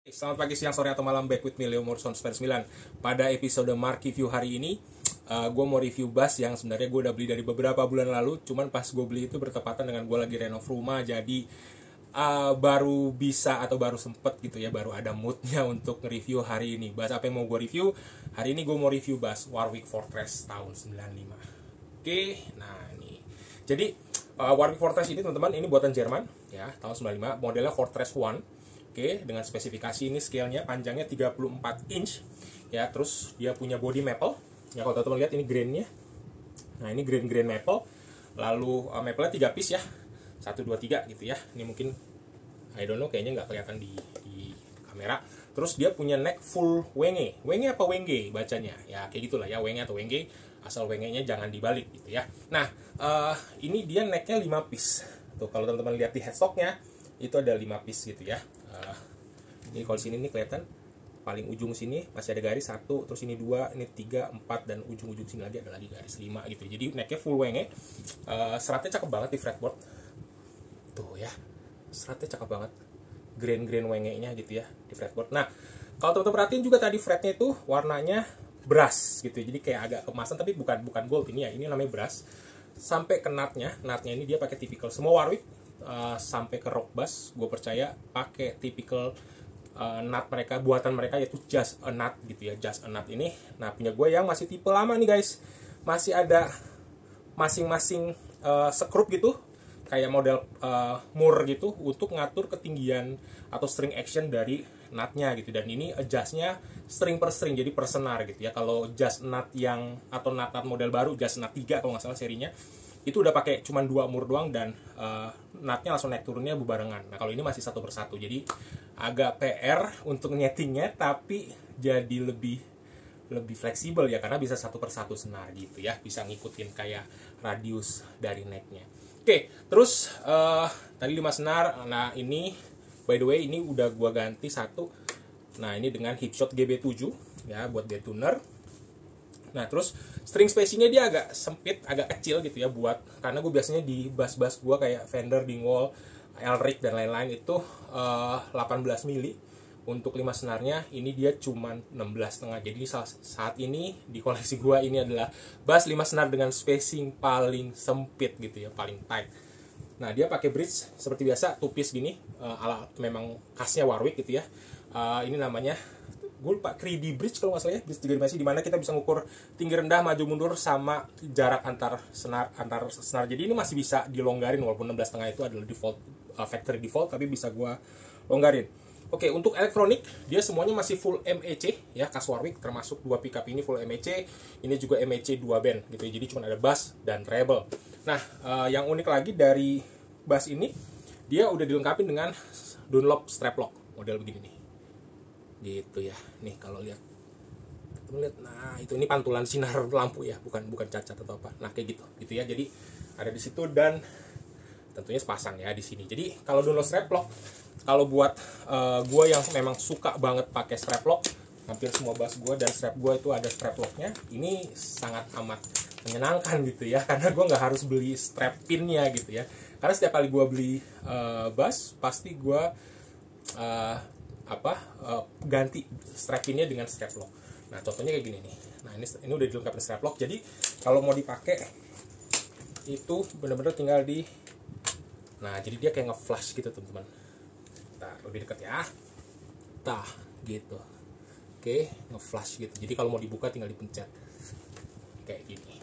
Selamat pagi, siang, sore, atau malam, back with me, Leo Morrison 9. Pada episode Mark Review hari ini, gue mau review bass yang sebenarnya gue udah beli dari beberapa bulan lalu. Cuman pas gue beli itu bertepatan dengan gue lagi renov rumah, jadi baru bisa atau baru sempet gitu ya, baru ada moodnya untuk nge-review hari ini. Bass apa yang mau gue review? Hari ini gue mau review bass Warwick Fortress tahun 95. Oke, nah ini. Jadi Warwick Fortress ini teman-teman, ini buatan Jerman ya, tahun 95, modelnya Fortress One. Oke, dengan spesifikasi ini scale-nya panjangnya 34 inch ya, terus dia punya body maple. Ya kalau teman-teman lihat ini grain-nya. Nah, ini grain maple. Lalu maple-nya 3 piece ya. 1 2 3 gitu ya. Ini mungkin I don't know, kayaknya nggak kelihatan di kamera. Terus dia punya neck full wenge. Wenge apa wenge bacanya? Ya kayak gitulah ya, wenge atau wenge. Asal wenge-nya jangan dibalik gitu ya. Nah, ini dia neck-nya 5 piece. Tuh kalau teman-teman lihat di headstock-nya itu ada 5 piece gitu ya. Ini kalau sini nih kelihatan paling ujung sini masih ada garis 1, terus ini 2, ini 3, 4, dan ujung-ujung sini lagi ada lagi garis 5 gitu. Jadi necknya full wenge. Seratnya cakep banget di fretboard. Tuh ya, seratnya cakep banget. Grain wenge-nya gitu ya di fretboard. Nah, kalau teman-teman perhatiin juga tadi fretnya itu warnanya brass gitu. Jadi kayak agak kemasan tapi bukan gold ini ya. Ini namanya brass. Sampai ke nutnya ini dia pakai typical. Semua Warwick sampai ke rock bass, gue percaya pakai typical nut mereka, buatan mereka, yaitu just a nut gitu ya, just a nut ini. Nah, punya gue yang masih tipe lama nih guys, masih ada masing-masing sekrup gitu, kayak model mur gitu untuk ngatur ketinggian atau string action dari nutnya gitu. Dan ini adjustnya string per string, jadi per senar gitu ya. Kalau just nut yang atau nut model baru, just nut 3 kalau nggak salah serinya, itu udah pakai cuman 2 mur doang dan nutnya langsung naik turunnya bebarengan. Nah, kalau ini masih satu persatu, jadi agak PR untuk nyetingnya, tapi jadi lebih fleksibel ya, karena bisa satu persatu senar gitu ya, bisa ngikutin kayak radius dari necknya. Oke, terus tadi 5 senar. Nah, ini by the way ini udah gua ganti satu. Nah, ini dengan Hipshot GB7 ya, buat dead tuner. Nah, terus string spacingnya dia agak sempit, agak kecil gitu ya, karena gue biasanya di bass gue kayak Fender, Dingwall, Elric dan lain-lain itu 18 mili. Untuk 5 senarnya ini dia cuman 16,5. Jadi saat ini di koleksi gue ini adalah bass 5 senar dengan spacing paling sempit gitu ya, paling tight. Nah, dia pakai bridge seperti biasa, 2 piece gini, ala memang khasnya Warwick gitu ya. Ini namanya, gue lupa, 3D bridge kalau nggak salah ya, bridge 3 dimensi, dimana kita bisa ngukur tinggi rendah, maju mundur, sama jarak antar senar. Jadi ini masih bisa dilonggarin, walaupun 16,5 itu adalah default, factory default, tapi bisa gue longgarin. Oke, untuk elektronik dia semuanya masih full MEC ya, khas Warwick, termasuk 2 pickup ini full MEC. Ini juga MEC 2 band gitu ya, jadi cuma ada bass dan treble. Nah, yang unik lagi dari bass ini, dia udah dilengkapi dengan Dunlop strap lock model begini nih gitu ya. Nih kalau lihat, nah itu, ini pantulan sinar lampu ya, bukan cacat atau apa. Nah, kayak gitu ya. Jadi ada di situ dan tentunya sepasang ya di sini. Jadi kalau Dunlop strap lock, kalau buat gue yang memang suka banget pakai strap lock, hampir semua bass gue dan strap gue itu ada strap locknya, ini sangat amat menyenangkan gitu ya, karena gue nggak harus beli strap pinnya gitu ya. Karena setiap kali gue beli bass, pasti gue ganti strap pinnya dengan strap lock. Nah, contohnya kayak gini nih. Nah, ini udah dilengkapi strap lock. Jadi kalau mau dipakai itu bener-bener tinggal nah, jadi dia kayak nge-flash gitu teman-teman. Nah, lebih dekat ya. Tah, gitu. Oke, nge-flash gitu. Jadi kalau mau dibuka tinggal dipencet. Kayak gini.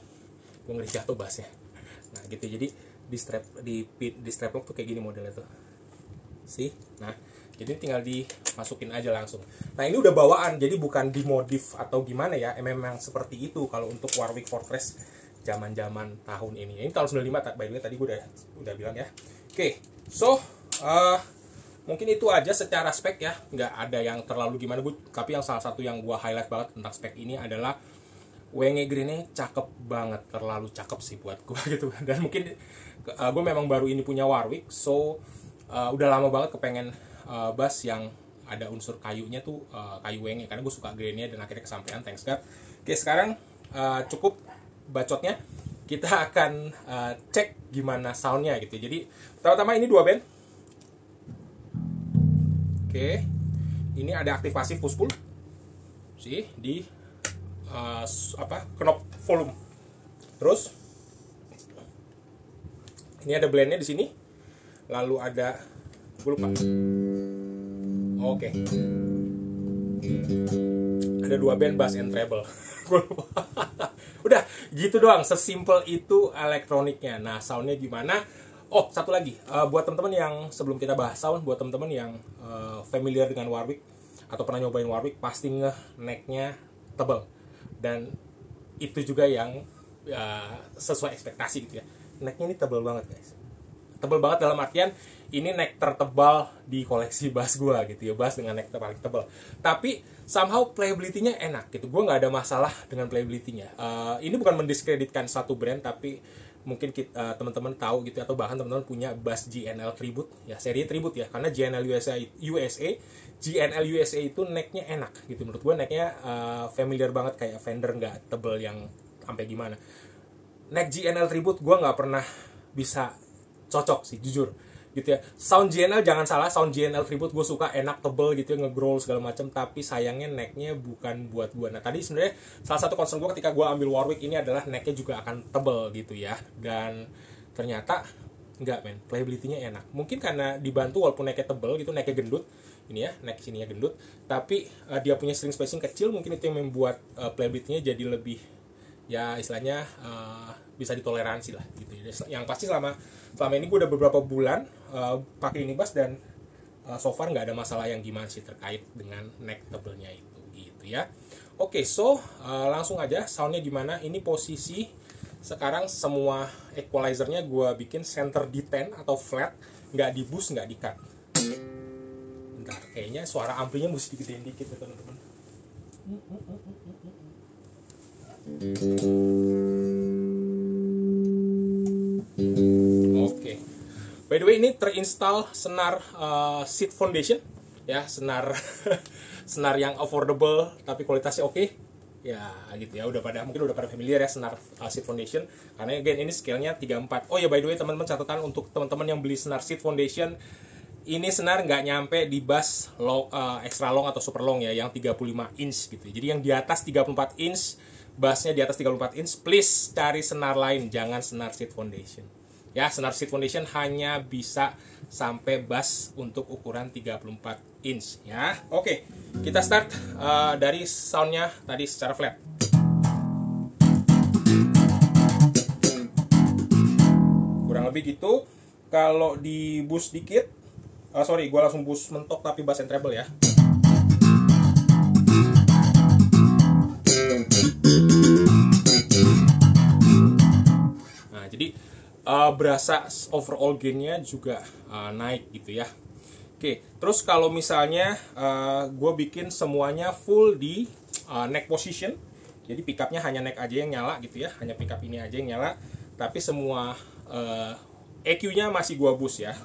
Gue ngeri jatuh bassnya. Nah, gitu. Jadi di strap lock tuh kayak gini modelnya tuh. Sih? Nah, jadi tinggal dimasukin aja langsung. Nah, ini udah bawaan, jadi bukan dimodif atau gimana ya. Memang seperti itu kalau untuk Warwick Fortress zaman-zaman tahun ini. Ini tahun 95, by the way tadi gue udah bilang ya. Oke, so mungkin itu aja secara spek ya. Nggak ada yang terlalu gimana, tapi yang salah satu yang gue highlight banget tentang spek ini adalah wenge grainnya cakep banget, terlalu cakep sih buat gue gitu. Dan mungkin gue memang baru ini punya Warwick, so udah lama banget kepengen bass yang ada unsur kayunya tuh, kayu wenge, karena gue suka grainnya dan akhirnya kesampaian, thanks God. Oke, sekarang cukup bacotnya, kita akan cek gimana soundnya gitu. Jadi pertama-tama ini 2 band. Oke, ini ada aktif pasif push pull sih di knob volume. Terus ini ada blendnya di sini, lalu ada, gue lupa, oke, ada 2 band bass and treble. Gue lupa. Udah gitu doang, sesimpel itu elektroniknya. Nah, soundnya gimana? Oh, satu lagi, buat teman-teman yang sebelum kita bahas sound, buat teman-teman yang familiar dengan Warwick atau pernah nyobain Warwick, pasti necknya tebal. Dan itu juga yang sesuai ekspektasi gitu ya. Necknya ini tebal banget guys. Tebal banget dalam artian ini neck tertebal di koleksi bass gue gitu ya, bass dengan neck paling tebal. Tapi somehow playability-nya enak gitu. Gue nggak ada masalah dengan playability-nya. Ini bukan mendiskreditkan satu brand, tapi mungkin teman-teman tahu gitu, atau bahkan teman-teman punya bass GNL Tribute ya, seri Tribute ya, karena GNL USA itu necknya enak gitu. Menurut gue necknya familiar banget, kayak Fender, nggak tebel yang sampai gimana. Neck GNL Tribute gue nggak pernah bisa cocok sih, jujur gitu ya. Sound GNL jangan salah, sound GNL Tribute gue suka, enak, tebel gitu ya, nge-growl segala macam, tapi sayangnya necknya bukan buat gue. Nah, tadi sebenarnya salah satu concern gue ketika gue ambil Warwick ini adalah necknya juga akan tebel gitu ya, dan ternyata enggak men, playability-nya enak. Mungkin karena dibantu walaupun necknya tebel gitu, necknya gendut ini ya, neck sininya gendut, tapi dia punya string spacing kecil, mungkin itu yang membuat playability-nya jadi lebih, ya istilahnya bisa ditoleransi lah gitu ya. Yang pasti selama ini gue udah beberapa bulan pakai ini bass, dan so far nggak ada masalah yang gimana sih terkait dengan neck tebelnya itu gitu ya. Oke, so langsung aja soundnya gimana. Ini posisi sekarang semua equalizernya gue bikin center di 10 atau flat, nggak di boost, nggak di cut. Bentar, kayaknya suara amplinya mesti digedein dikit ya teman-teman. Oke. By the way, ini terinstall senar Seed Foundation ya, senar senar yang affordable tapi kualitasnya oke. Ya gitu ya, mungkin udah pada familiar ya senar Seed Foundation, karena again ini scale-nya 34. Oh ya, by the way teman-teman, catatan untuk teman-teman yang beli senar Seed Foundation, ini senar nggak nyampe di bass extra long atau super long ya, yang 35 inch gitu. Jadi yang di atas 34 inch, bassnya di atas 34 inch, please cari senar lain, jangan senar Seed Foundation. Ya, senar Seed Foundation hanya bisa sampai bass untuk ukuran 34 inch ya. Oke, kita start dari soundnya tadi secara flat. Kurang lebih gitu. Kalau di boost dikit, sorry, gue langsung boost mentok tapi bass and treble ya. Nah, jadi berasa overall gainnya juga naik gitu ya. Oke, terus kalau misalnya gue bikin semuanya full di neck position, jadi pickupnya hanya neck aja yang nyala gitu ya, hanya pickup ini aja yang nyala, tapi semua EQ-nya masih gue boost ya.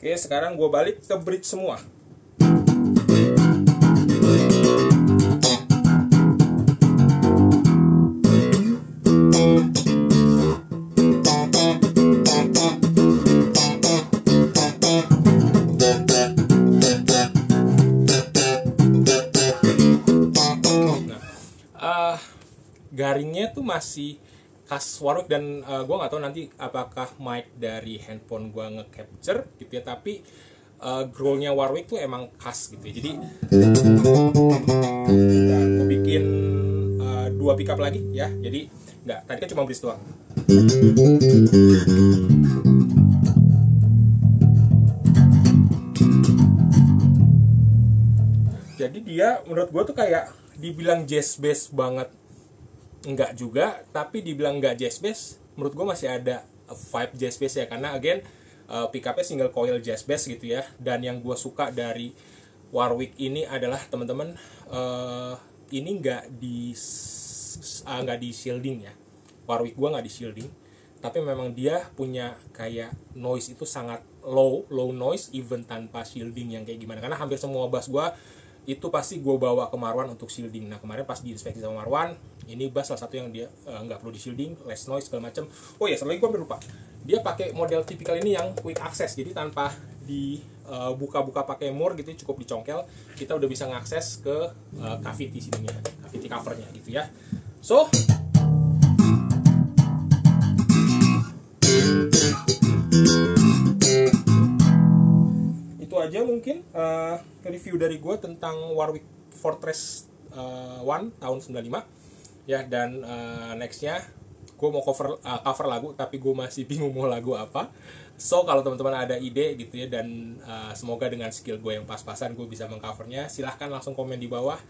Oke, sekarang gue balik ke bridge semua. Nah, garingnya tuh masih khas Warwick, dan gue nggak tahu nanti apakah mic dari handphone gue nge-capture gitu ya, tapi growlnya Warwick tuh emang khas gitu ya. Jadi gue bikin 2 pickup lagi ya, jadi nggak, tadi kan cuma bridge doang. Jadi dia menurut gue tuh kayak dibilang jazz bass banget enggak juga, tapi dibilang enggak jazz bass, menurut gue masih ada vibe jazz bass ya, karena again pickupnya single coil jazz bass gitu ya. Dan yang gue suka dari Warwick ini adalah teman-teman, ini nggak di shielding ya. Warwick gue nggak di shielding, tapi memang dia punya kayak noise itu sangat low noise even tanpa shielding yang kayak gimana. Karena hampir semua bass gue itu pasti gue bawa ke Marwan untuk shielding. Nah, kemarin pas diinspeksi sama Marwan, Ini bass salah satu yang dia nggak perlu di shielding, less noise segala macam. Oh ya, satu lagi gue lupa. Dia pakai model tipikal ini yang quick access, jadi tanpa dibuka-buka pakai more gitu, cukup dicongkel, kita udah bisa ngakses ke cavity sininya, cavity covernya gitu ya. So itu aja mungkin review dari gue tentang Warwick Fortress One tahun 95 ya. Dan nextnya gue mau cover lagu, tapi gue masih bingung mau lagu apa. So kalau teman-teman ada ide gitu ya, dan semoga dengan skill gue yang pas-pasan gue bisa mengcovernya, silahkan langsung komen di bawah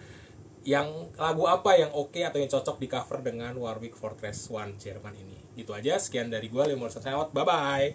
yang lagu apa yang oke atau yang cocok di cover dengan Warwick Fortress One Jerman ini. Itu aja, sekian dari gue, Leo Morrison, bye bye.